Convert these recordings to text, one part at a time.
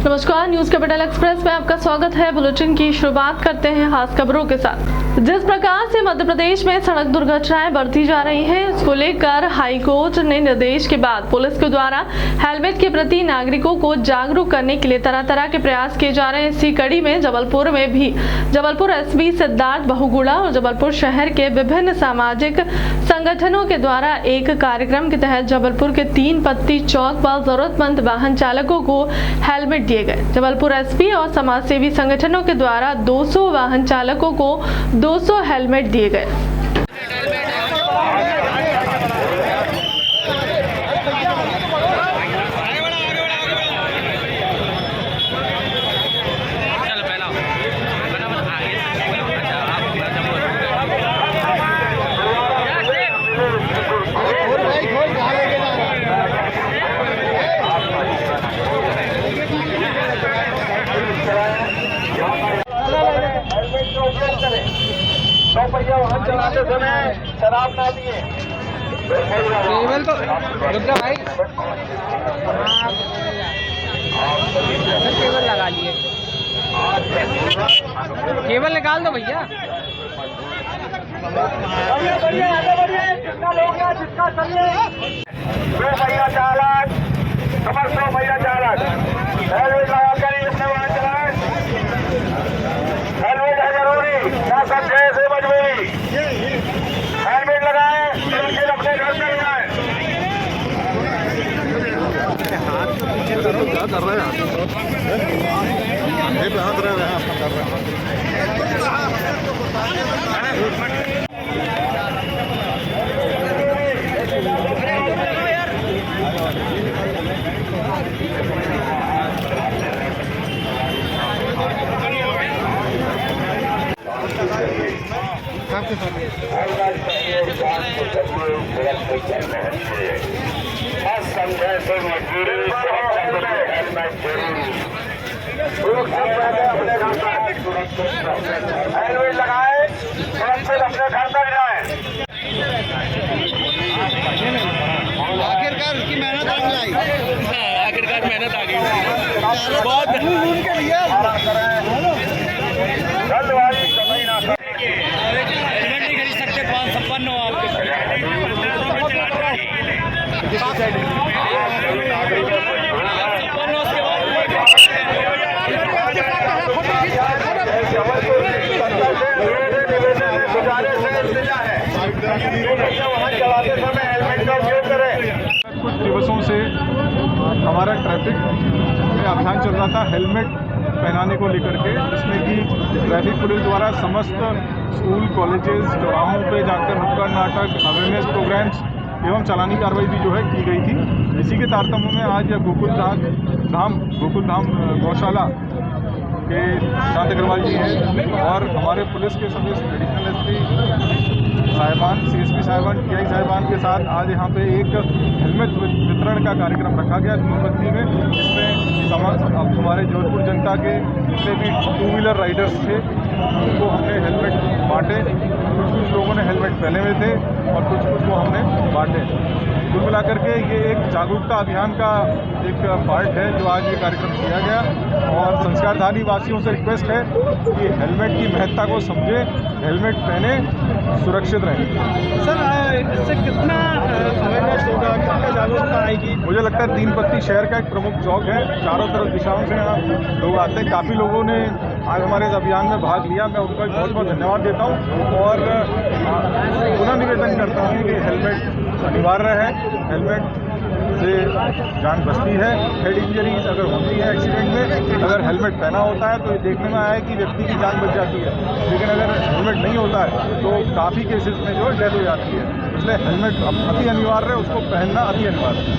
नमस्कार, news capital express में आपका स्वागत है। बुलेटिन की शुरुआत करते हैं खास खबरों के साथ। जिस प्रकार से मध्य प्रदेश में सड़क दुर्घटनाएं बढ़ती जा रही हैं, इसको लेकर हाई कोर्ट ने निर्देश के बाद पुलिस के द्वारा हेलमेट के प्रति नागरिकों को जागरूक करने के लिए तरह तरह के प्रयास किए जा रहे हैं। इसी कड़ी में जबलपुर में भी जबलपुर एसपी सिद्धार्थ बहुगुणा और जबलपुर शहर के विभिन्न सामाजिक संगठनों के द्वारा एक कार्यक्रम के तहत जबलपुर के 3 पत्ती चौक पर जरूरतमंद वाहन चालकों को हेलमेट दिए गए। जबलपुर एसपी और समाजसेवी संगठनों के द्वारा 200 वाहन चालकों को 200 हेलमेट दिए गए। पहिया वाहन चलाते समय शराब ना पिए। केवल तो रुक जा भाई, केवल लगा लिए, केवल निकाल दो भैया। जितना लोग हैं जितना चलिए। 2 पहिया चालक, नंबर 2 पहिया चालक हेलमेट लगाकर ही अपने वाहन चलाएं। हेलमेट है जरूरी, ना समझे से मजबूरी। हेलमेट लगाएं, फिर अपने घर से जाएं। क्या कर रहे हैं? हाथ रहे हैं, आपका कर रहे हैं। समझे से मजबूरी हेलमेट लगाए, सुरक्षित अपने घर तक जाए। आखिरकार उसकी मेहनत आ गई। आखिरकार मेहनत आ गई बहुत। जल्दबाजी कभी ना हेलमेट नहीं खरीद सकते, 556 हो आपके। वाहन चलाते समय हेलमेट का उपयोग करें। कुछ दिवसों से हमारा ट्रैफिक में अभियान चल रहा था हेलमेट पहनाने को लेकर के, जिसमें कि ट्रैफिक पुलिस द्वारा समस्त स्कूल कॉलेजेस चौराहों पे जाकर नुक्कड़ नाटक, अवेयरनेस प्रोग्राम्स एवं चालानी कार्रवाई भी जो है की गई थी। इसी के तारतम्य में आज गोकुल धाम गौशाला के शांत अग्रवाल जी हैं और हमारे पुलिस के सभी एडिशनल एसपी साहिबान, CSP साहिबान, TI साहिबान के साथ आज यहाँ पे एक हेलमेट वितरण का कार्यक्रम रखा गया धूमबत्ती में, जिसमें हमारे जोधपुर जनता के जितने भी 2 व्हीलर राइडर्स थे उनको हमने हेलमेट बांटे। कुछ लोगों ने हेलमेट पहने हुए थे और कुछ को हमने बांटे। कुल मिलाकर के ये एक जागरूकता अभियान का एक पार्ट है जो आज ये कार्यक्रम किया गया और संस्कारधारी वासियों से रिक्वेस्ट है कि हेलमेट की महत्ता को समझे, हेलमेट पहने, सुरक्षित रहें। सर, इससे कितना अवेयरनेस होगा, कितना जागरूकता आएगी? मुझे लगता है 3 पत्ती शहर का एक प्रमुख चौक है, चारों तरफ दिशाओं से यहाँ लोग आते हैं। काफ़ी लोगों ने आज हमारे इस अभियान में भाग लिया, मैं उनका बहुत बहुत धन्यवाद देता हूँ और पुनः निवेदन करता हूँ कि हेलमेट अनिवार्य है। हेलमेट से जान बचती है। हेड इंजरीज अगर होती है एक्सीडेंट में, अगर हेलमेट पहना होता है तो ये देखने में आया है कि व्यक्ति की जान बच जाती है, लेकिन अगर हेलमेट नहीं होता है तो काफ़ी केसेस में जो डेथ हो जाती है। इसलिए हेलमेट अति अनिवार्य है, उसको पहनना अति अनिवार्य है।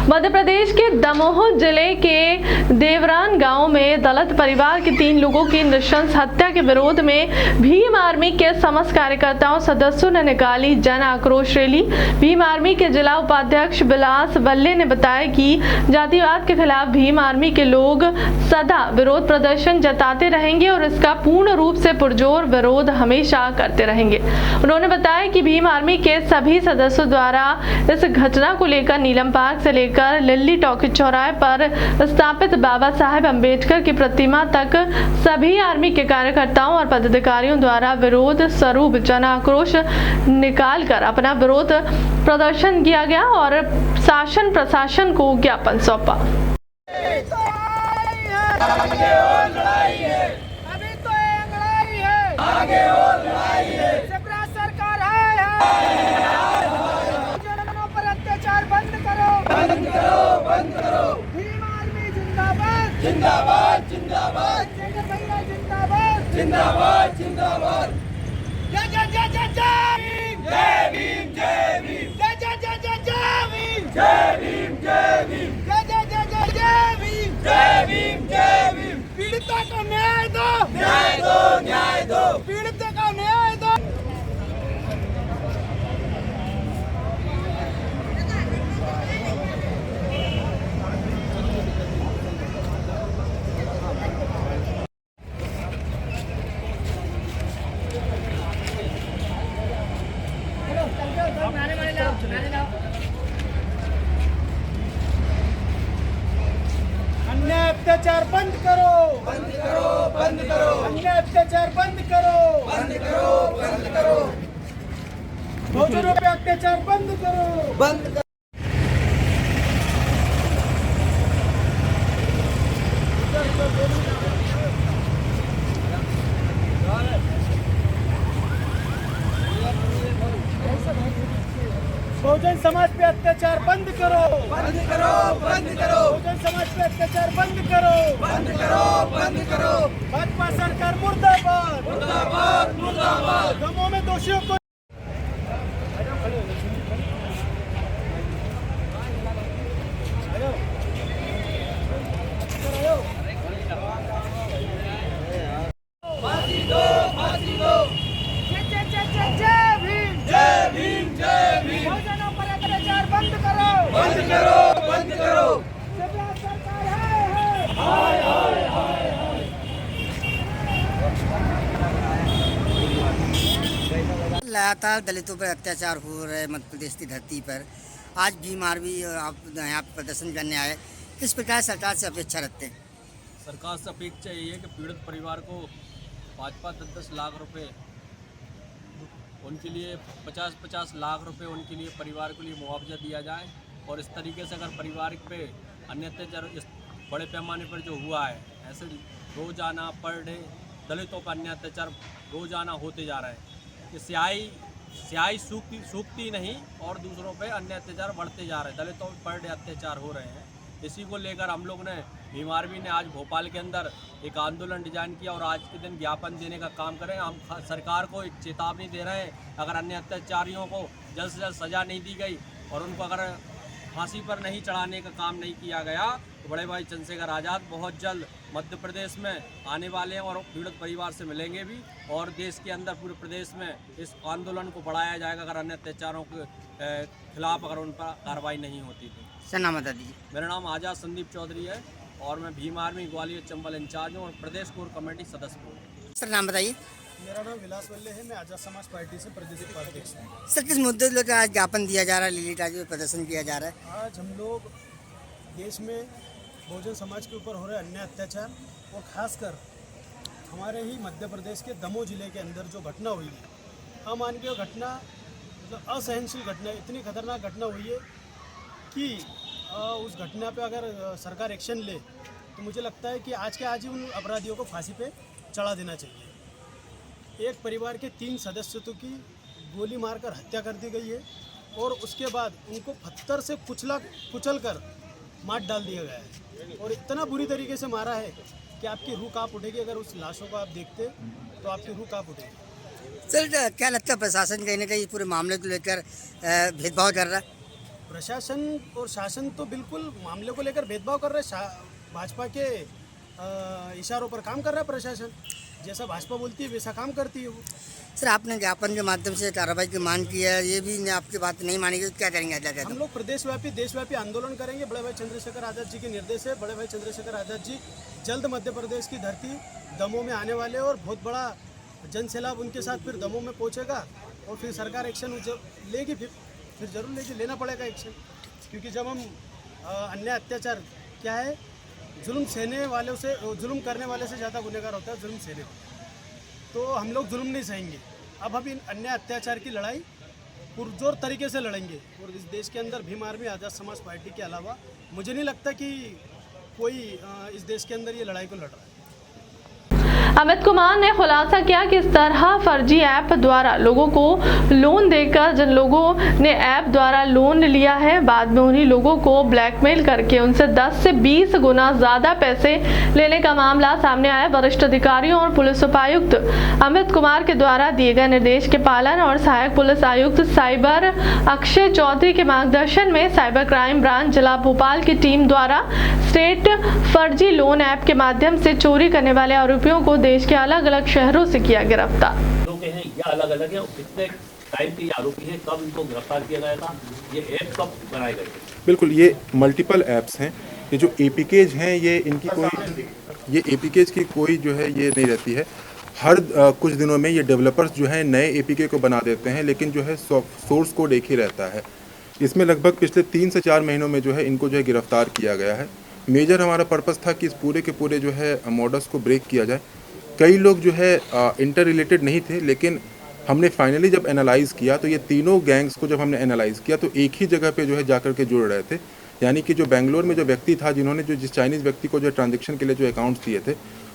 मध्य प्रदेश के दमोह जिले के देवरान गांव में दलित परिवार के 3 लोगों की नृशंस हत्या के विरोध में भीम आर्मी के समस्त कार्यकर्ताओं सदस्यों ने निकाली जन आक्रोश रैली। भीम आर्मी के जिला उपाध्यक्ष बिलास बल्ले ने बताया कि जातिवाद के खिलाफ भीम आर्मी के लोग सदा विरोध प्रदर्शन जताते रहेंगे और इसका पूर्ण रूप से पुरजोर विरोध हमेशा करते रहेंगे। उन्होंने बताया कि भीम आर्मी के सभी सदस्यों द्वारा इस घटना को लेकर नीलम पार्क से से लेकर लिल्ली टॉकीज चौराहे पर स्थापित बाबा साहेब अम्बेडकर की प्रतिमा तक सभी आर्मी के कार्यकर्ताओं और पदाधिकारियों द्वारा विरोध स्वरूप जन आक्रोश निकालकर अपना विरोध प्रदर्शन किया गया और शासन प्रशासन को ज्ञापन सौंपा। अभी तो ये लड़ाई है, आगे और लड़ाई है। जबरा सरकार है। जनों पर अत्याचार बंद करो, बंद करो, बंद करो। भीम आर्मी जिंदाबाद, जिंदाबाद, जिंदाबाद। शेखर भैया जिंदाबाद, जिंदाबाद, जिंदाबाद। जय जय जय जय जय भीम, जय भीम, जय भीम। जय जय जय जय जय भीम, जय भीम, जय भीम। जय जय जय जय जय भीम, जय भीम, जय भीम। पीड़ितों को न्याय दो, न्याय दो, न्याय दो। पीड़ितों को न्याय दो। अन्याय अत्याचार बंद करो, बंद करो, बंद करो। अन्याय अत्याचार बंद करो, बंद करो, बंद करो। बहुजनों पे अत्याचार बंद करो, बंद करो। बहुजन समाज पे अत्याचार बंद करो, बंद करो, बंद करो। बहुजन समाज पे अत्याचार बंद करो, बंद करो, बंद करो। भाजपा सरकार मुर्दाबाद, मुर्दाबाद, मुर्दाबाद। दमों में दोषियों को फांसी दो, फांसी दो। जय जय जय जय जय भीम, जय भीम, जय भीम। बहुजनों पर अत्याचार बंद करो, बंद करो, बंद करो। जबरा सरकार है, हाय हाय हाय हाय। लगातार दलितों पर अत्याचार हो रहे मध्य प्रदेश की धरती पर आज भीम आर्मी आप यहाँ पर प्रदर्शन करने आए, किस प्रकार सरकार से अपेक्षा रखते हैं? सरकार से अपेक्षा यही है कि पीड़ित परिवार को 5-10 लाख रुपए, उनके लिए 50-50 लाख रुपए उनके लिए परिवार के लिए मुआवजा दिया जाए। और इस तरीके से अगर परिवार पे अन्य अत्याचार इस बड़े पैमाने पर जो हुआ है, ऐसे रोजाना पर डे दलितों पर अन्य अत्याचार रोजाना होते जा रहे हैं कि स्याही सूखती नहीं और दूसरों पे अन्य अत्याचार बढ़ते जा रहे हैं। दलितों पर डे अत्याचार हो रहे हैं। इसी को लेकर हम लोग ने भीम आर्मी ने आज भोपाल के अंदर एक आंदोलन डिजाइन किया और आज के दिन ज्ञापन देने का काम करें। हम सरकार को एक चेतावनी दे रहे हैं, अगर अन्य अत्याचारियों को जल्द से जल्द सज़ा नहीं दी गई और उनको अगर फांसी पर नहीं चढ़ाने का काम नहीं किया गया तो बड़े भाई चंद्रशेखर आज़ाद बहुत जल्द मध्य प्रदेश में आने वाले हैं और पीड़ित परिवार से मिलेंगे भी। और देश के अंदर पूरे प्रदेश में इस आंदोलन को बढ़ाया जाएगा अगर अन्य अत्याचारों के खिलाफ अगर उन पर कार्रवाई नहीं होती तो। सर नाम बता दीजिए। मेरा नाम आज़ाद संदीप चौधरी है और मैं भीम आर्मी ग्वालियर चंबल इंचार्ज हूँ और प्रदेश कोर कमेटी सदस्य हूँ। सर नाम बताइए। मेरा नाम विलास वल्ले है, मैं आजाद समाज पार्टी से प्रदेश उपाध्यक्ष हूँ। सर किस मुद्दे को लेकर आज ज्ञापन दिया जा रहा है, लिली टाजी में प्रदर्शन किया जा रहा है? आज हम लोग देश में बहुजन समाज के ऊपर हो रहे अन्याय अत्याचार और खासकर हमारे ही मध्य प्रदेश के दमोह जिले के अंदर जो घटना हुई है, अमानवीय घटना, मतलब असहनशील घटना, इतनी खतरनाक घटना हुई है कि उस घटना पे अगर सरकार एक्शन ले तो मुझे लगता है कि आज के आज ही उन अपराधियों को फांसी पे चढ़ा देना चाहिए। एक परिवार के 3 सदस्यों की गोली मारकर हत्या कर दी गई है और उसके बाद उनको पत्थर से कुचल कर मार डाल दिया गया है और इतना बुरी तरीके से मारा है कि आपकी रूह कांप उठेगी। अगर उस लाशों को आप देखते तो आपकी रूह कांप उठेगी। सर क्या लगता है प्रशासन कहीं ना कहीं पूरे मामले को लेकर भेदभाव कर रहा है? प्रशासन और शासन तो बिल्कुल मामले को लेकर भेदभाव कर रहे हैं। भाजपा के इशारों पर काम कर रहा है प्रशासन, जैसा भाजपा बोलती है वैसा काम करती है वो। सर आपने ज्ञापन के माध्यम से कार्रवाई की मांग की है, ये भी आपकी बात नहीं मानेगी तो क्या करेंगे? हम लोग प्रदेशव्यापी देशव्यापी आंदोलन करेंगे। बड़े भाई चंद्रशेखर आज़ाद जी के निर्देश है। बड़े भाई चंद्रशेखर आज़ाद जी जल्द मध्य प्रदेश की धरती दमोह में आने वाले और बहुत बड़ा जन सैलाब उनके साथ फिर दमोह में पहुँचेगा और फिर सरकार एक्शन लेगी, फिर जरूर लेना पड़ेगा एक्शन, क्योंकि जब हम अन्याय अत्याचार क्या है, जुल्म सहने वालों से, जुल्म करने वाले से ज़्यादा गुनहगार होता है जुल्म सहने वाला। तो हम लोग जुल्म नहीं सहेंगे। अब हम इन अन्याय अत्याचार की लड़ाई पुरजोर तरीके से लड़ेंगे। और इस देश के अंदर भीम आर्मी आज़ाद समाज पार्टी के अलावा मुझे नहीं लगता कि कोई इस देश के अंदर ये लड़ाई को लड़ रहा है। अमित कुमार ने खुलासा किया कि इस तरह फर्जी ऐप द्वारा लोगों को लोन देकर जिन लोगों ने ऐप द्वारा लोन लिया है, बाद में उन्हीं लोगों को ब्लैकमेल करके उनसे 10 से 20 गुना ज्यादा पैसे लेने का मामला सामने आया। वरिष्ठ अधिकारियों और पुलिस उपायुक्त अमित कुमार के द्वारा दिए गए निर्देश के पालन और सहायक पुलिस आयुक्त साइबर अक्षय चौधरी के मार्गदर्शन में साइबर क्राइम ब्रांच जिला भोपाल की टीम द्वारा स्टेट फर्जी लोन ऐप के माध्यम से चोरी करने वाले आरोपियों को देश के अलग अलग शहरों से किया गिरफ्तार। लोग हैं या अलग अलग है, कितने टाइम के आरोपी हैं, कब इनको गिरफ्तार किया गया था, ये ऐप कब बनाए गए थे? बिल्कुल, ये मल्टीपल ऐप्स हैं। ये जो एपीकेज हैं, ये इनकी कोई, ये एपीकेज की कोई जो है ये नहीं रहती है। हर कुछ दिनों में ये डेवलपर्स जो है नए एपीके को बना देते हैं, लेकिन जो है सोर्स कोड एक ही रहता है। इसमें लगभग पिछले 3 से 4 महीनों में जो है इनको जो है गिरफ्तार किया गया है। मेजर हमारा पर्पस था कि इस पूरे के पूरे जो है मॉडल्स को ब्रेक किया जाए। कई लोग जो है इंटर रिलेटेड नहीं थे, लेकिन हमने फाइनली जब एनालाइज़ किया तो ये तीनों गैंग्स को जब हमने एनालाइज़ किया तो एक ही जगह पे जो है जाकर के जुड़ रहे थे। यानी कि जो बेंगलोर में जो व्यक्ति था, जिन्होंने जो जिस चाइनीज़ व्यक्ति को जो ट्रांजेक्शन के लिए जो अकाउंट्स दिए थे,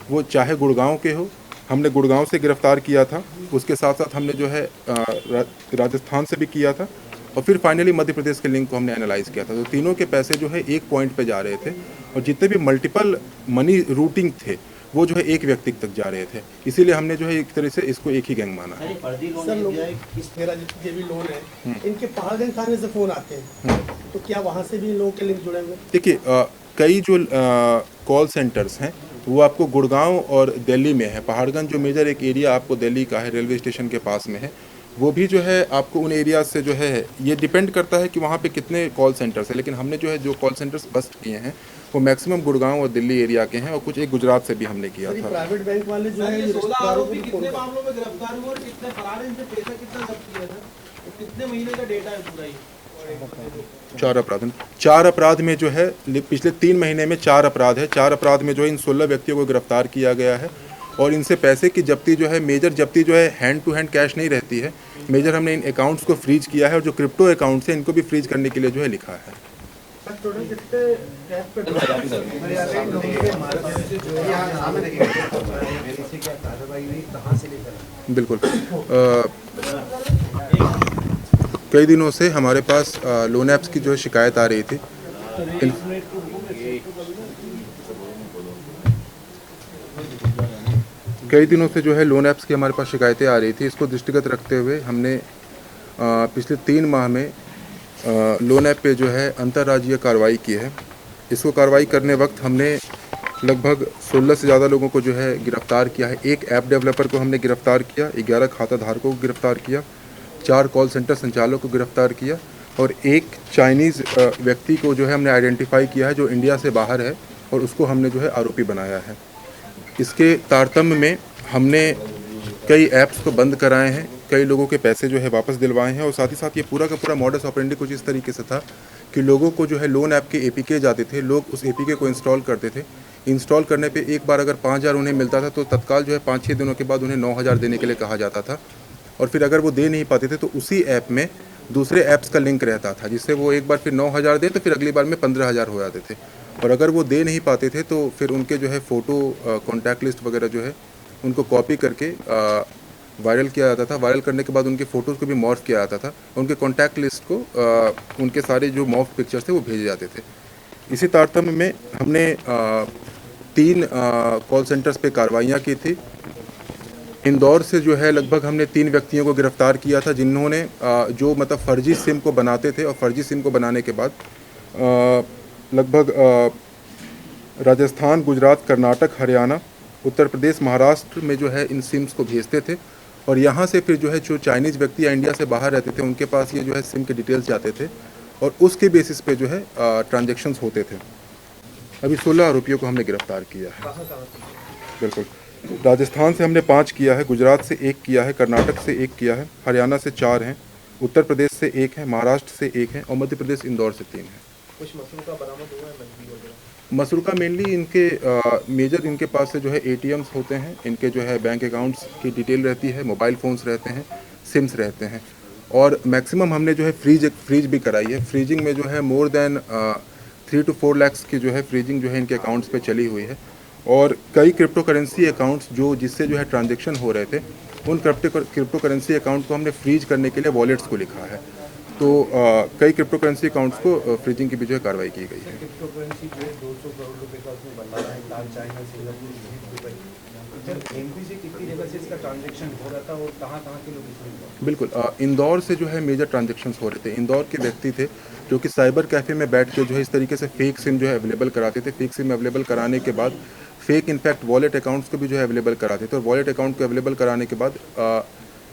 वो चाहे गुड़गांव के हो, हमने गुड़गांव से गिरफ्तार किया था, उसके साथ साथ हमने जो है राजस्थान से भी किया था, और फिर फाइनली मध्य प्रदेश के लिंक को हमने एनालाइज़ किया था। तो तीनों के पैसे जो है एक पॉइंट पे जा रहे थे, और जितने भी मल्टीपल मनी रूटिंग थे वो जो है एक व्यक्ति तक जा रहे थे। इसीलिए हमने जो है एक तरह से इसको एक ही गैंग माना है। सर, लोग इस मेरा जो भी लोन है, इनके पहाड़गंज थाने से फ़ोन आते हैं, तो क्या वहाँ से भी लोगों के लिंक जुड़े हुए? देखिए, कई जो कॉल सेंटर्स हैं वो आपको गुड़गांव और दिल्ली में है। पहाड़गंज जो मेजर एक एरिया आपको दिल्ली का है, रेलवे स्टेशन के पास में है, वो भी जो है आपको उन एरियाज से जो है, ये डिपेंड करता है कि वहाँ पे कितने कॉल सेंटर्स हैं। लेकिन हमने जो है जो कॉल सेंटर्स बस्ट किए हैं वो मैक्सिमम गुड़गांव और दिल्ली एरिया के हैं, और कुछ एक गुजरात से भी हमने किया था। प्राइवेट बैंक वाले जो है, 16 आरोपी कितने मामलों में गिरफ्तार हुए और कितने फरार हैं, इनसे पैसा कितना जब्त किया था, कितने महीने का डेटा है पूरा? 4 अपराध में जो है पिछले 3 महीने में 4 अपराध है। 4 अपराध में जो है इन 16 व्यक्तियों को गिरफ्तार किया गया है, और इनसे पैसे की जब्ती जो है, मेजर जब्ती जो है हैंड टू हैंड कैश नहीं रहती है। मेजर हमने इन अकाउंट्स को फ्रीज किया है, और जो क्रिप्टो अकाउंट्स हैं इनको भी फ्रीज करने के लिए जो है लिखा है। बिल्कुल, कई दिनों से हमारे पास लोन ऐप्स की जो है शिकायत आ रही थी। कई दिनों से जो है लोन ऐप्स की हमारे पास शिकायतें आ रही थी। इसको दृष्टिगत रखते हुए हमने पिछले 3 माह में लोन ऐप पे जो है अंतर्राज्यीय कार्रवाई की है। इसको कार्रवाई करने वक्त हमने लगभग 16 से ज़्यादा लोगों को जो है गिरफ्तार किया है। एक ऐप डेवलपर को हमने गिरफ्तार किया, 11 खाता धारकों को गिरफ्तार किया, 4 कॉल सेंटर संचालकों को गिरफ्तार किया, और एक चाइनीज़ व्यक्ति को जो है हमने आइडेंटिफाई किया है जो इंडिया से बाहर है, और उसको हमने जो है आरोपी बनाया है। इसके तारतम्य में हमने कई ऐप्स को बंद कराए हैं, कई लोगों के पैसे जो है वापस दिलवाए हैं, और साथ ही साथ ये पूरा का पूरा मॉडस ऑपरेंडी कुछ इस तरीके से था कि लोगों को जो है लोन ऐप के एपीके जाते थे, लोग उस एपीके को इंस्टॉल करते थे। इंस्टॉल करने पे एक बार अगर 5,000 उन्हें मिलता था तो तत्काल जो है 5-6 दिनों के बाद उन्हें 9,000 देने के लिए कहा जाता था, और फिर अगर वो दे नहीं पाते थे तो उसी ऐप में दूसरे ऐप्स का लिंक रहता था, जिससे वो एक बार फिर 9,000 दे तो फिर अगली बार में 15,000 हो जाते थे। और अगर वो दे नहीं पाते थे तो फिर उनके जो है फ़ोटो, कॉन्टैक्ट लिस्ट वगैरह जो है उनको कॉपी करके वायरल किया जाता था। वायरल करने के बाद उनके फ़ोटोज़ को भी मॉर्फ किया जाता था, उनके कॉन्टैक्ट लिस्ट को उनके सारे जो मॉर्फ पिक्चर्स थे वो भेजे जाते थे। इसी तारतम्य में हमने 3 कॉल सेंटर्स पे कार्रवाइयाँ की थी। इंदौर से जो है लगभग हमने 3 व्यक्तियों को गिरफ्तार किया था, जिन्होंने जो मतलब फ़र्जी सिम को बनाते थे, और फ़र्जी सिम को बनाने के बाद लगभग राजस्थान, गुजरात, कर्नाटक, हरियाणा, उत्तर प्रदेश, महाराष्ट्र में जो है इन सिम्स को भेजते थे, और यहाँ से फिर जो है जो चाइनीज़ व्यक्ति या इंडिया से बाहर रहते थे उनके पास ये जो है सिम के डिटेल्स जाते थे, और उसके बेसिस पे जो है ट्रांजैक्शंस होते थे। अभी 16 आरोपियों को हमने गिरफ्तार किया है। बिल्कुल, राजस्थान से हमने 5 किया है, गुजरात से 1 किया है, कर्नाटक से 1 किया है, हरियाणा से 4 हैं, उत्तर प्रदेश से 1 है, महाराष्ट्र से 1 है, और मध्य प्रदेश इंदौर से 3 है। कुछ मसरूका बरामद हुआ है, नकदी वगैरह? मसरूका मेनली इनके मेजर इनके पास से जो है ATMs होते हैं, इनके जो है बैंक अकाउंट्स की डिटेल रहती है, मोबाइल फ़ोन्स रहते हैं, सिम्स रहते हैं, और मैक्सिमम हमने जो है फ्रीज भी कराई है। फ्रीजिंग में जो है मोर देन 3 to 4 लाख की जो है फ्रीजिंग जो है इनके अकाउंट्स पे चली हुई है। और कई क्रिप्टो करेंसी अकाउंट्स जिससे जो है ट्रांजेक्शन हो रहे थे, उन क्रिप्टो करेंसी अकाउंट को हमने फ्रीज करने के लिए वॉलेट्स को लिखा है। तो कई क्रिप्टो करेंसी अकाउंट्स को फ्रीजिंग की भी जो है कार्रवाई की गई है। क्रिप्टो करेंसी जो 200 करोड़ रुपए का उसमें भंडारा है, लाल चाइना, सिंगापुर, दुबई। MP से कितनी जगह से इसका ट्रांजैक्शन हो रहा था और कहाँ के लोग इसमें? बिल्कुल, इंदौर से जो है मेजर ट्रांजैक्शंस हो रहे थे। इंदौर के व्यक्ति थे जो कि साइबर कैफ़े में बैठ के जो है इस तरीके से फेक सिम जो है अवेलेबल कराते थे। फेक सिम अवेलेबल कराने के बाद फेक इनफैक्ट वॉलेट अकाउंट्स को भी जो है अवेलेबल कराते थे, और वॉलेट अकाउंट को अवेलेबल कराने के बाद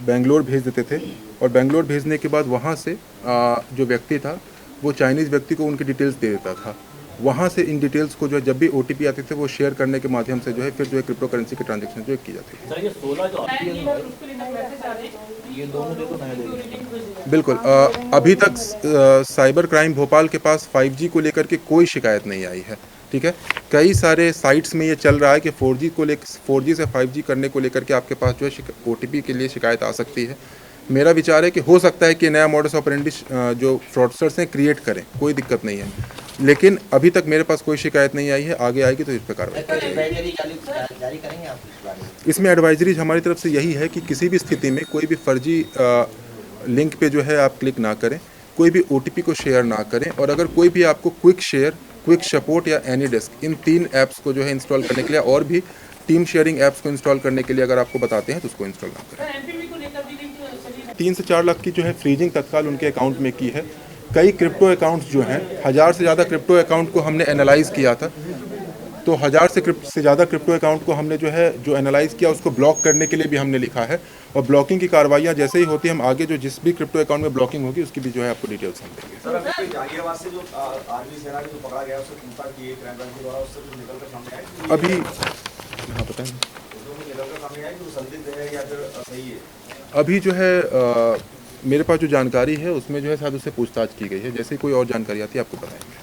बेंगलोर भेज देते थे, और बेंगलोर भेजने के बाद वहाँ से जो व्यक्ति था वो चाइनीज़ व्यक्ति को उनकी डिटेल्स दे देता था। वहाँ से इन डिटेल्स को जो है जब भी OTP आते थे वो शेयर करने के माध्यम से जो है फिर जो है क्रिप्टो करेंसी के ट्रांजेक्शन जो है की जाती थी। सर, ये 16 जो ये दोनों देखो नए बिल्कुल, अभी तक साइबर क्राइम भोपाल के पास 5G को लेकर के कोई शिकायत नहीं आई है। ठीक है, कई सारे साइट्स में ये चल रहा है कि 4G से 5G करने को लेकर के आपके पास जो है OTP के लिए शिकायत आ सकती है। मेरा विचार है कि हो सकता है कि नया मॉडस ऑपरेंडी जो फ्रॉडस्टर्स हैं क्रिएट करें, कोई दिक्कत नहीं है, लेकिन अभी तक मेरे पास कोई शिकायत नहीं आई है। आगे आएगी तो इस पर कार्रवाई करेंगे आप? इसमें एडवाइजरी हमारी तरफ से यही है कि किसी भी स्थिति में कोई भी फर्जी लिंक पे जो है आप क्लिक ना करें, कोई भी OTP को शेयर ना करें, और अगर कोई भी आपको क्विक शेयर, क्विक सपोर्ट या AnyDesk, इन 3 ऐप्स को जो है इंस्टॉल करने के लिए, और भी टीम शेयरिंग ऐप्स को इंस्टॉल करने के लिए अगर आपको बताते हैं तो उसको इंस्टॉल ना करें। 3 से 4 लाख की जो है फ्रीजिंग तत्काल उनके अकाउंट में की है। कई क्रिप्टो अकाउंट्स जो हैं, 1000 से ज़्यादा क्रिप्टो अकाउंट को हमने एनालाइज़ किया था, तो 1000 से ज़्यादा क्रिप्टो अकाउंट को हमने जो एनालाइज़ किया, उसको ब्लॉक करने के लिए भी हमने लिखा है, और ब्लॉकिंग की कार्रवाइयाँ जैसे ही होती है हम आगे जो जिस भी क्रिप्टो अकाउंट में ब्लॉकिंग होगी उसकी भी जो है आपको डिटेल्स हम देंगे। सर, अभी जहांगीराबाद से जो आर्मी सेना के जो पकड़ा गया उससे पूछताछ की क्राइम ब्रांच के द्वारा, उससे कुछ निकल कर सामने आया? अभी हाँ बताएं, निकल कर सामने आया कि वो संदिग्ध है या फिर सही है? अभी जो है मेरे पास जो जानकारी है उसमें जो है शायद उससे पूछताछ की गई है। जैसे ही कोई और जानकारी आती है आपको बताएंगे।